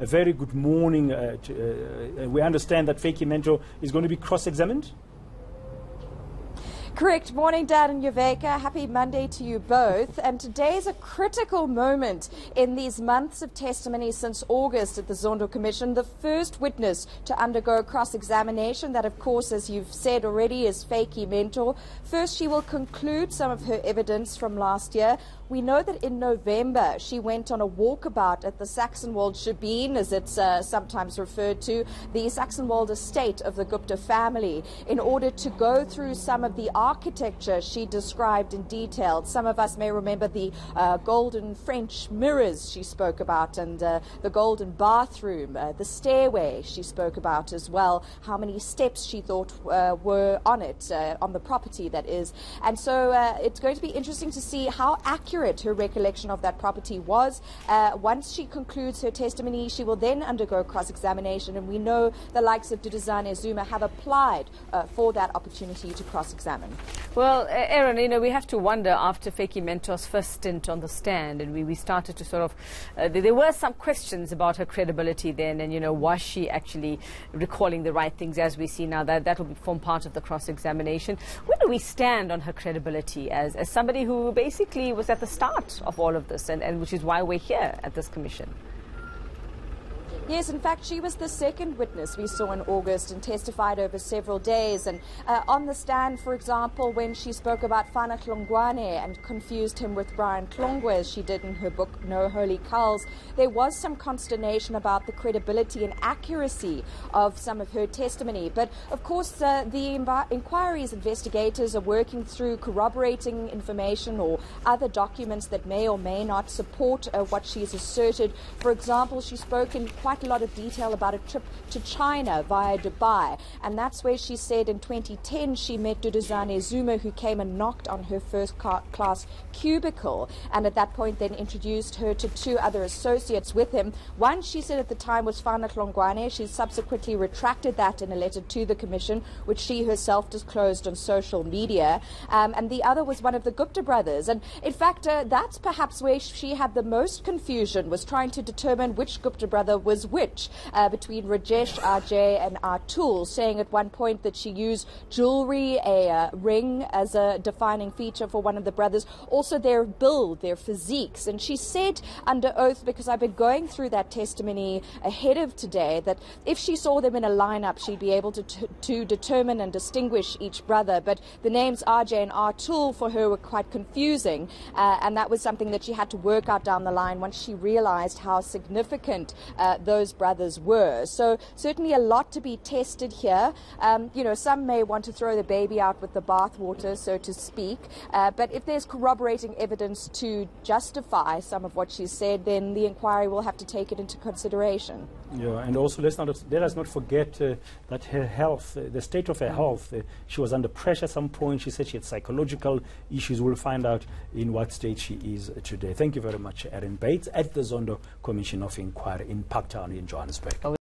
A very good morning. We understand that Vytjie Mentor is going to be cross-examined? Correct. Morning, Dad and Yuveka. Happy Monday to you both. And today is a critical moment in these months of testimony since August at the Zondo Commission. The first witness to undergo cross-examination, that of course, as you've said already, is Vytjie Mentor. First, she will conclude some of her evidence from last year. We know that in November she went on a walkabout at the Saxonwold Shebeen, as it's sometimes referred to, the Saxonwold estate of the Gupta family, in order to go through some of the architecture she described in detail. Some of us may remember the golden French mirrors she spoke about, and the golden bathroom, the stairway she spoke about as well, how many steps she thought were on it, on the property that is. And so it's going to be interesting to see how accurate her recollection of that property was. Once she concludes her testimony, she will then undergo cross-examination, and we know the likes of Duduzane Zuma have applied for that opportunity to cross-examine. Well, Aaron, you know, we have to wonder after Vytjie Mentor's first stint on the stand, and we started to sort of, there were some questions about her credibility then, and, you know, was she actually recalling the right things as we see now? That will form part of the cross-examination. Where do we stand on her credibility as somebody who basically was at the start of all of this, and which is why we're here at this commission? Yes, in fact, she was the second witness we saw in August and testified over several days. And on the stand, for example, when she spoke about Fana Hlongwane and confused him with Brian Hlongwe, as she did in her book No Holy Culls, there was some consternation about the credibility and accuracy of some of her testimony. But, of course, the inquiry's investigators are working through corroborating information or other documents that may or may not support what she's asserted. For example, she spoke in quite a lot of detail about a trip to China via Dubai, and that's where she said in 2010 she met Duduzane Zuma, who came and knocked on her first class cubicle, and at that point then introduced her to two other associates with him. One, she said at the time, was Fana Hlongwane. She subsequently retracted that in a letter to the Commission, which she herself disclosed on social media, and the other was one of the Gupta brothers. And in fact, that's perhaps where she had the most confusion, was trying to determine which Gupta brother was which, between Rajesh, Ajay and Atul, saying at one point that she used jewelry, a ring, as a defining feature for one of the brothers, also their build, their physiques. And she said under oath, because I've been going through that testimony ahead of today, that if she saw them in a lineup, she'd be able to determine and distinguish each brother. But the names Ajay and Atul for her were quite confusing, and that was something that she had to work out down the line once she realized how significant those brothers were. So certainly a lot to be tested here. You know, some may want to throw the baby out with the bathwater, so to speak, but if there's corroborating evidence to justify some of what she said, then the inquiry will have to take it into consideration. Yeah, and also let us not forget that her health, the state of her health, she was under pressure at some point. She said she had psychological issues. We'll find out in what state she is today. Thank you very much, Erin Bates, at the Zondo Commission of Inquiry in Parktown in Johannesburg.